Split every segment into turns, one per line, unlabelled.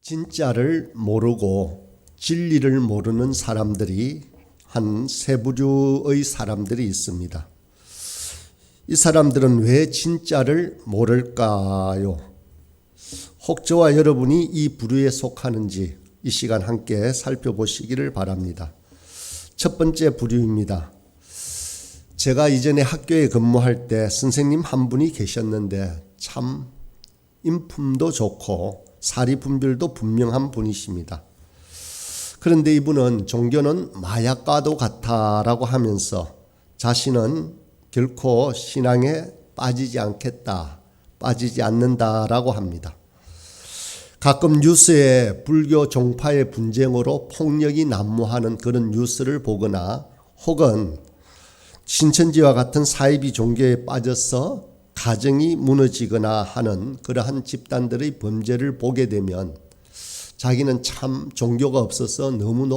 진짜를 모르고 진리를 모르는 사람들이 한 세 부류의 사람들이 있습니다. 이 사람들은 왜 진짜를 모를까요? 혹 저와 여러분이 이 부류에 속하는지 이 시간 함께 살펴보시기를 바랍니다. 첫 번째 부류입니다. 제가 이전에 학교에 근무할 때 선생님 한 분이 계셨는데 참 인품도 좋고 사리 분별도 분명한 분이십니다. 그런데 이분은 종교는 마약과도 같다라고 하면서 자신은 결코 신앙에 빠지지 않겠다, 빠지지 않는다라고 합니다. 가끔 뉴스에 불교 종파의 분쟁으로 폭력이 난무하는 그런 뉴스를 보거나 혹은 신천지와 같은 사이비 종교에 빠져서 가정이 무너지거나 하는 그러한 집단들의 범죄를 보게 되면 자기는 참 종교가 없어서 너무나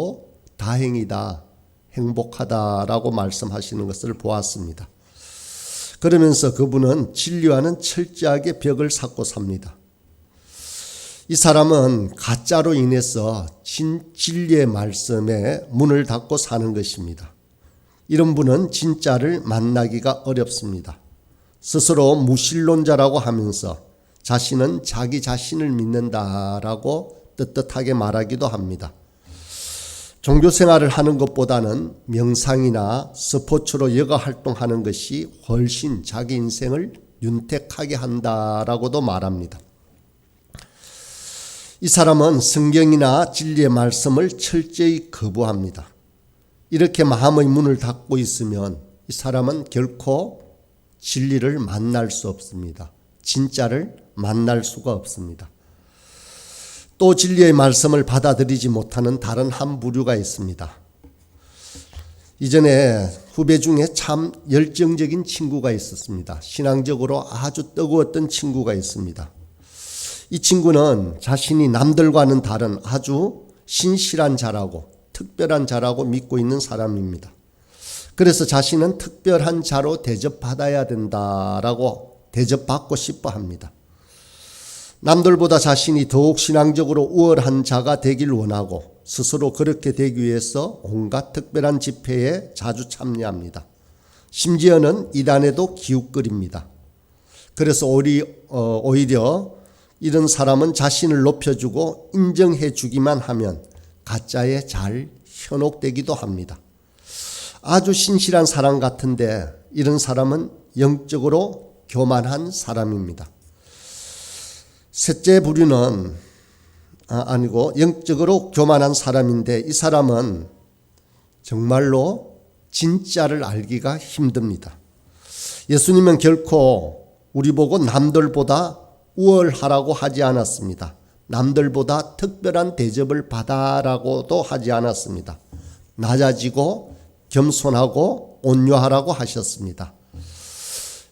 다행이다, 행복하다라고 말씀하시는 것을 보았습니다. 그러면서 그분은 진리와는 철저하게 벽을 쌓고 삽니다. 이 사람은 가짜로 인해서 진리의 말씀에 문을 닫고 사는 것입니다. 이런 분은 진짜를 만나기가 어렵습니다. 스스로 무신론자라고 하면서 자신은 자기 자신을 믿는다라고 떳떳하게 말하기도 합니다. 종교 생활을 하는 것보다는 명상이나 스포츠로 여가 활동하는 것이 훨씬 자기 인생을 윤택하게 한다라고도 말합니다. 이 사람은 성경이나 진리의 말씀을 철저히 거부합니다. 이렇게 마음의 문을 닫고 있으면 이 사람은 결코 진리를 만날 수 없습니다. 진짜를 만날 수가 없습니다. 또 진리의 말씀을 받아들이지 못하는 다른 한 부류가 있습니다. 이전에 후배 중에 참 열정적인 친구가 있었습니다. 신앙적으로 아주 뜨거웠던 친구가 있습니다. 이 친구는 자신이 남들과는 다른 아주 신실한 자라고 특별한 자라고 믿고 있는 사람입니다. 그래서 자신은 특별한 자로 대접받아야 된다라고 대접받고 싶어 합니다. 남들보다 자신이 더욱 신앙적으로 우월한 자가 되길 원하고 스스로 그렇게 되기 위해서 온갖 특별한 집회에 자주 참여합니다. 심지어는 이단에도 기웃거립니다. 그래서 오히려 이런 사람은 자신을 높여주고 인정해 주기만 하면 가짜에 잘 현혹되기도 합니다. 아주 신실한 사람 같은데 이런 사람은 영적으로 교만한 사람입니다. 셋째 부류는 영적으로 교만한 사람인데 이 사람은 정말로 진짜를 알기가 힘듭니다. 예수님은 결코 우리 보고 남들보다 우월하라고 하지 않았습니다. 남들보다 특별한 대접을 받아라고도 하지 않았습니다. 낮아지고 겸손하고 온유하라고 하셨습니다.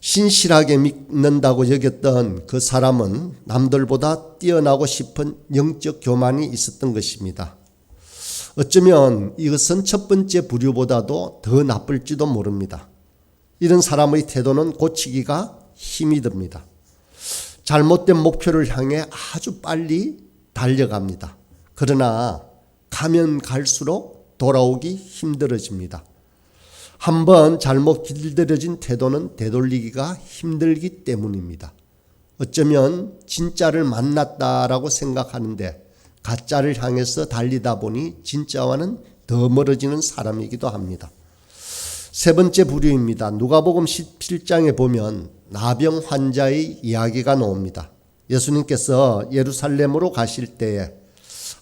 신실하게 믿는다고 여겼던 그 사람은 남들보다 뛰어나고 싶은 영적 교만이 있었던 것입니다. 어쩌면 이것은 첫 번째 부류보다도 더 나쁠지도 모릅니다. 이런 사람의 태도는 고치기가 힘이 듭니다. 잘못된 목표를 향해 아주 빨리 달려갑니다. 그러나 가면 갈수록 돌아오기 힘들어집니다. 한번 잘못 길들여진 태도는 되돌리기가 힘들기 때문입니다. 어쩌면 진짜를 만났다라고 생각하는데 가짜를 향해서 달리다 보니 진짜와는 더 멀어지는 사람이기도 합니다. 세 번째 부류입니다. 누가복음 17장에 보면 나병 환자의 이야기가 나옵니다. 예수님께서 예루살렘으로 가실 때에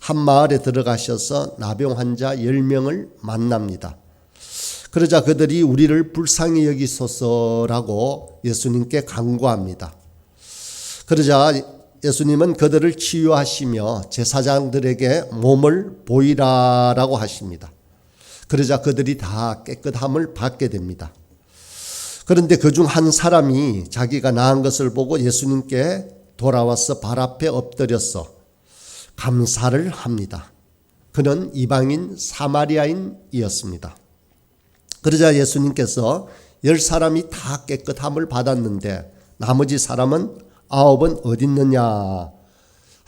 한 마을에 들어가셔서 나병 환자 10명을 만납니다. 그러자 그들이 우리를 불쌍히 여기소서라고 예수님께 간구합니다. 그러자 예수님은 그들을 치유하시며 제사장들에게 몸을 보이라라고 하십니다. 그러자 그들이 다 깨끗함을 받게 됩니다. 그런데 그중 한 사람이 자기가 나은 것을 보고 예수님께 돌아와서 발 앞에 엎드려서 감사를 합니다. 그는 이방인 사마리아인이었습니다. 그러자 예수님께서 10사람이 다 깨끗함을 받았는데 나머지 사람은 9은 어디 있느냐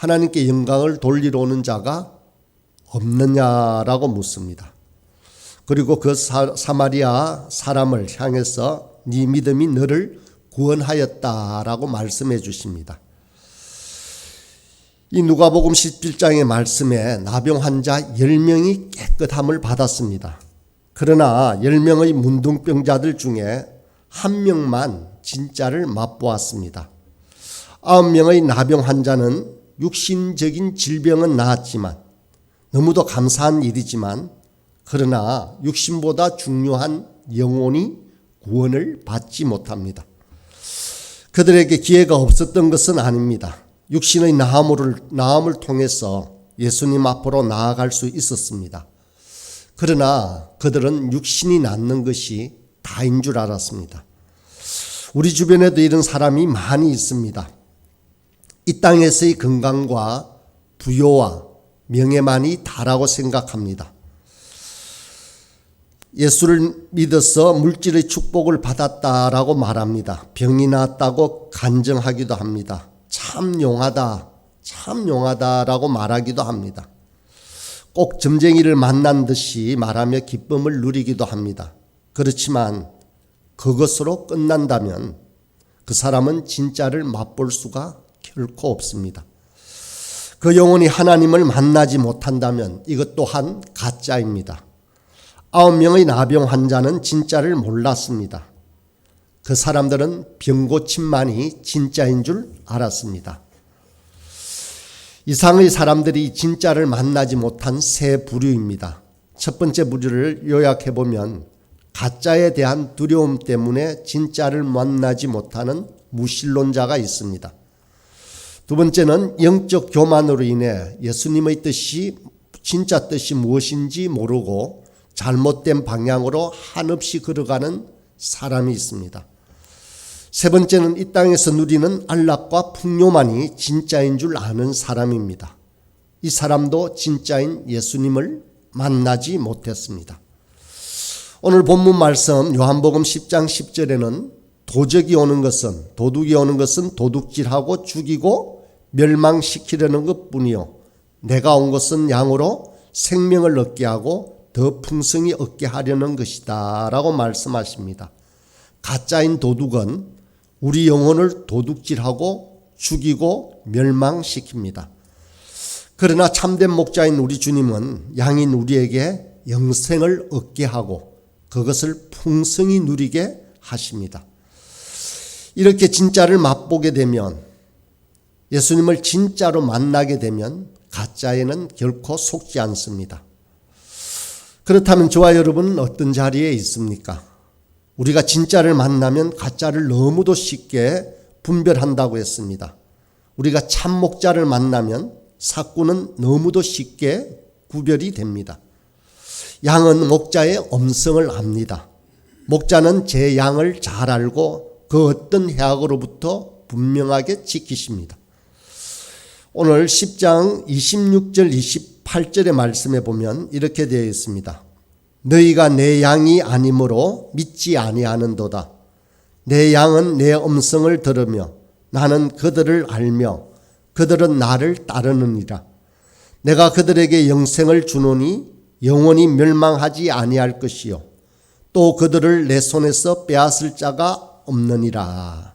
하나님께 영광을 돌리러 오는 자가 없느냐라고 묻습니다. 그리고 그 사마리아 사람을 향해서 네 믿음이 너를 구원하였다라고 말씀해 주십니다. 이 누가복음 17장의 말씀에 나병 환자 10명이 깨끗함을 받았습니다. 그러나 10명의 문둥병자들 중에 한 명만 진짜를 맛보았습니다. 9명의 나병 환자는 육신적인 질병은 나았지만, 너무도 감사한 일이지만, 그러나 육신보다 중요한 영혼이 구원을 받지 못합니다. 그들에게 기회가 없었던 것은 아닙니다. 육신의 나음을 통해서 예수님 앞으로 나아갈 수 있었습니다. 그러나 그들은 육신이 낫는 것이 다인 줄 알았습니다. 우리 주변에도 이런 사람이 많이 있습니다. 이 땅에서의 건강과 부요와 명예만이 다라고 생각합니다. 예수를 믿어서 물질의 축복을 받았다라고 말합니다. 병이 나았다고 간증하기도 합니다. 참 용하다라고 말하기도 합니다. 꼭 점쟁이를 만난 듯이 말하며 기쁨을 누리기도 합니다. 그렇지만 그것으로 끝난다면 그 사람은 진짜를 맛볼 수가 결코 없습니다. 그 영혼이 하나님을 만나지 못한다면 이것 또한 가짜입니다. 9명의 나병 환자는 진짜를 몰랐습니다. 그 사람들은 병고침만이 진짜인 줄 알았습니다. 이상의 사람들이 진짜를 만나지 못한 세 부류입니다. 첫 번째 부류를 요약해보면 가짜에 대한 두려움 때문에 진짜를 만나지 못하는 무신론자가 있습니다. 두 번째는 영적 교만으로 인해 예수님의 뜻이 진짜 뜻이 무엇인지 모르고 잘못된 방향으로 한없이 걸어가는 사람이 있습니다. 세 번째는 이 땅에서 누리는 안락과 풍요만이 진짜인 줄 아는 사람입니다. 이 사람도 진짜인 예수님을 만나지 못했습니다. 오늘 본문 말씀 요한복음 10장 10절에는 도둑이 오는 것은 도둑질하고 죽이고 멸망시키려는 것뿐이요 내가 온 것은 양으로 생명을 얻게 하고 더 풍성히 얻게 하려는 것이다 라고 말씀하십니다. 가짜인 도둑은 우리 영혼을 도둑질하고 죽이고 멸망시킵니다. 그러나 참된 목자인 우리 주님은 양인 우리에게 영생을 얻게 하고 그것을 풍성히 누리게 하십니다. 이렇게 진짜를 맛보게 되면, 예수님을 진짜로 만나게 되면 가짜에는 결코 속지 않습니다. 그렇다면 저와 여러분은 어떤 자리에 있습니까? 우리가 진짜를 만나면 가짜를 너무도 쉽게 분별한다고 했습니다. 우리가 참 목자를 만나면 사꾼은 너무도 쉽게 구별이 됩니다. 양은 목자의 음성을 압니다. 목자는 제 양을 잘 알고 그 어떤 해악으로부터 분명하게 지키십니다. 오늘 10장 26절 28절의 말씀에 보면 이렇게 되어 있습니다. 너희가 내 양이 아니므로 믿지 아니하는도다. 내 양은 내 음성을 들으며 나는 그들을 알며 그들은 나를 따르느니라. 내가 그들에게 영생을 주노니 영원히 멸망하지 아니할 것이요 또 그들을 내 손에서 빼앗을 자가 없느니라.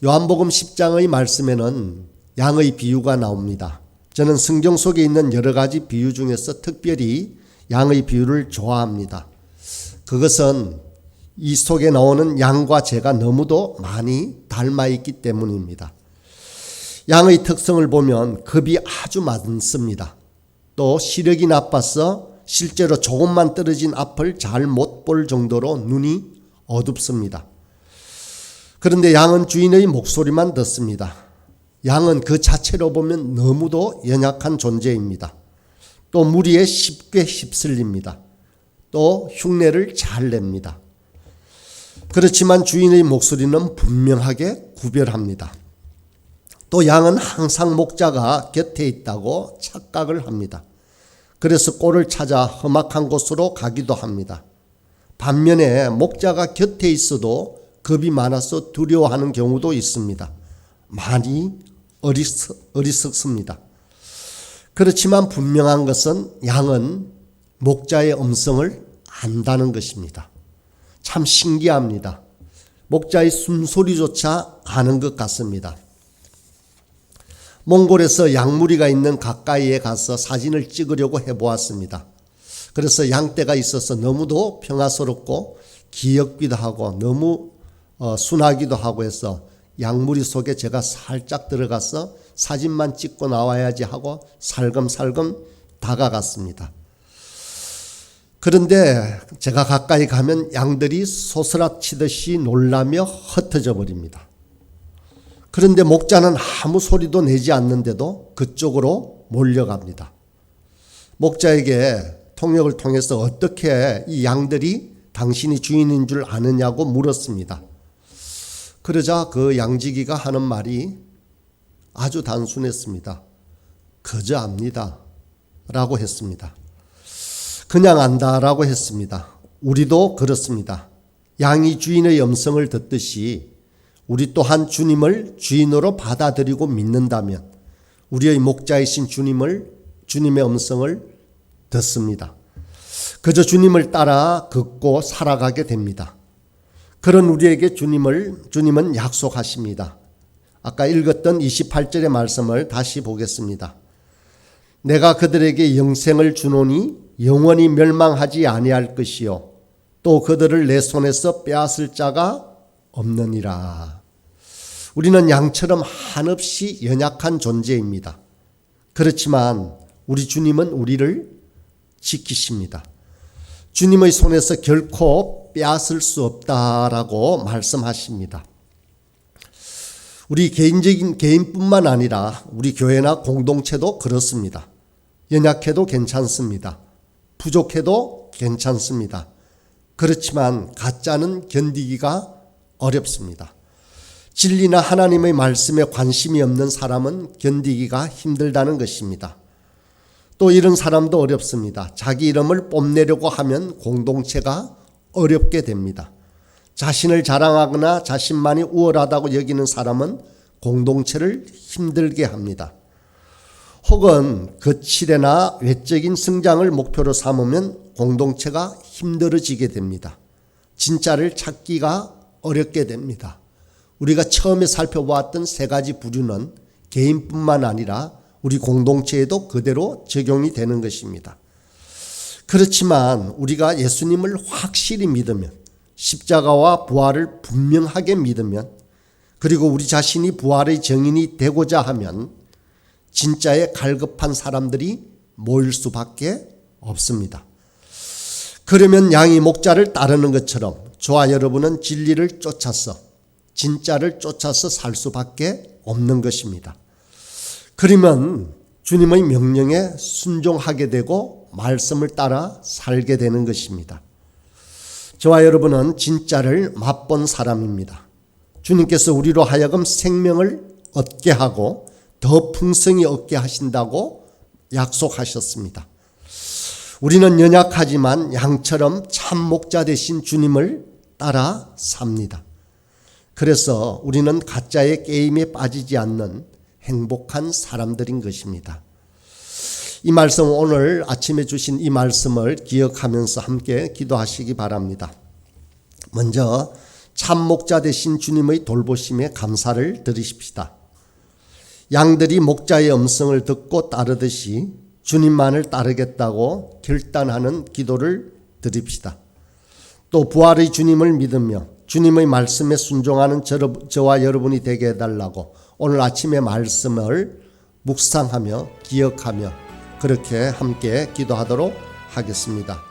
요한복음 10장의 말씀에는 양의 비유가 나옵니다. 저는 성경 속에 있는 여러 가지 비유 중에서 특별히 양의 비유를 좋아합니다. 그것은 이 속에 나오는 양과 제가 너무도 많이 닮아 있기 때문입니다. 양의 특성을 보면 겁이 아주 많습니다. 또 시력이 나빠서 실제로 조금만 떨어진 앞을 잘 못 볼 정도로 눈이 어둡습니다. 그런데 양은 주인의 목소리만 듣습니다. 양은 그 자체로 보면 너무도 연약한 존재입니다. 또 무리에 쉽게 휩쓸립니다. 또 흉내를 잘 냅니다. 그렇지만 주인의 목소리는 분명하게 구별합니다. 또 양은 항상 목자가 곁에 있다고 착각을 합니다. 그래서 꼴을 찾아 험악한 곳으로 가기도 합니다. 반면에 목자가 곁에 있어도 겁이 많아서 두려워하는 경우도 있습니다. 많이 어리석습니다. 그렇지만 분명한 것은 양은 목자의 음성을 안다는 것입니다. 참 신기합니다. 목자의 숨소리조차 아는 것 같습니다. 몽골에서 양무리가 있는 가까이에 가서 사진을 찍으려고 해보았습니다. 그래서 양떼가 있어서 너무도 평화스럽고 귀엽기도 하고 너무 순하기도 하고 해서 양무리 속에 제가 살짝 들어가서 사진만 찍고 나와야지 하고 살금살금 다가갔습니다. 그런데 제가 가까이 가면 양들이 소스라치듯이 놀라며 흩어져 버립니다. 그런데 목자는 아무 소리도 내지 않는데도 그쪽으로 몰려갑니다. 목자에게 통역을 통해서 어떻게 이 양들이 당신이 주인인 줄 아느냐고 물었습니다. 그러자 그 양지기가 하는 말이 아주 단순했습니다. 그저 압니다 라고 했습니다. 그냥 안다라고 했습니다. 우리도 그렇습니다. 양이 주인의 음성을 듣듯이 우리 또한 주님을 주인으로 받아들이고 믿는다면 우리의 목자이신 주님의 음성을 듣습니다. 그저 주님을 따라 걷고 살아가게 됩니다. 그런 우리에게 주님은 약속하십니다. 아까 읽었던 28절의 말씀을 다시 보겠습니다. 내가 그들에게 영생을 주노니 영원히 멸망하지 아니할 것이요 또 그들을 내 손에서 빼앗을 자가 없느니라. 우리는 양처럼 한없이 연약한 존재입니다. 그렇지만 우리 주님은 우리를 지키십니다. 주님의 손에서 결코 빼앗을 수 없다라고 말씀하십니다. 우리 개인뿐만 아니라 우리 교회나 공동체도 그렇습니다. 연약해도 괜찮습니다. 부족해도 괜찮습니다. 그렇지만 가짜는 견디기가 어렵습니다. 진리나 하나님의 말씀에 관심이 없는 사람은 견디기가 힘들다는 것입니다. 또 이런 사람도 어렵습니다. 자기 이름을 뽐내려고 하면 공동체가 어렵게 됩니다. 자신을 자랑하거나 자신만이 우월하다고 여기는 사람은 공동체를 힘들게 합니다. 혹은 거칠애나 외적인 성장을 목표로 삼으면 공동체가 힘들어지게 됩니다. 진짜를 찾기가 어렵게 됩니다. 우리가 처음에 살펴보았던 세 가지 부류는 개인뿐만 아니라 우리 공동체에도 그대로 적용이 되는 것입니다. 그렇지만 우리가 예수님을 확실히 믿으면, 십자가와 부활을 분명하게 믿으면, 그리고 우리 자신이 부활의 증인이 되고자 하면 진짜에 갈급한 사람들이 모일 수밖에 없습니다. 그러면 양이 목자를 따르는 것처럼 저와 여러분은 진리를 쫓아서 진짜를 쫓아서 살 수밖에 없는 것입니다. 그러면 주님의 명령에 순종하게 되고 말씀을 따라 살게 되는 것입니다. 저와 여러분은 진짜를 맛본 사람입니다. 주님께서 우리로 하여금 생명을 얻게 하고 더 풍성히 얻게 하신다고 약속하셨습니다. 우리는 연약하지만 양처럼 참 목자 되신 주님을 따라 삽니다. 그래서 우리는 가짜의 게임에 빠지지 않는 행복한 사람들인 것입니다. 이 말씀, 오늘 아침에 주신 이 말씀을 기억하면서 함께 기도하시기 바랍니다. 먼저 참 목자 되신 주님의 돌보심에 감사를 드리십시다. 양들이 목자의 음성을 듣고 따르듯이 주님만을 따르겠다고 결단하는 기도를 드립시다. 또 부활의 주님을 믿으며 주님의 말씀에 순종하는 저와 여러분이 되게 해달라고 오늘 아침의 말씀을 묵상하며 기억하며 그렇게 함께 기도하도록 하겠습니다.